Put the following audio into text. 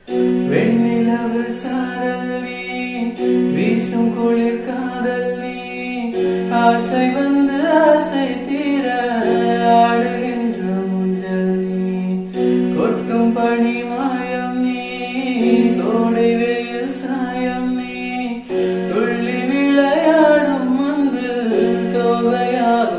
வெண்ணிலவு சாரல் நீ, வீசும் குளிர் காதல் நீ, ஆசை வந்து ஆசை தீர ஆடுகின்ற முஞ்சல் நீ, கொட்டும் பனி மாயம் நீ, கோடை வெயில் சாயம் நீ, துள்ளி விளையாடும் அன்பில் தோகையாக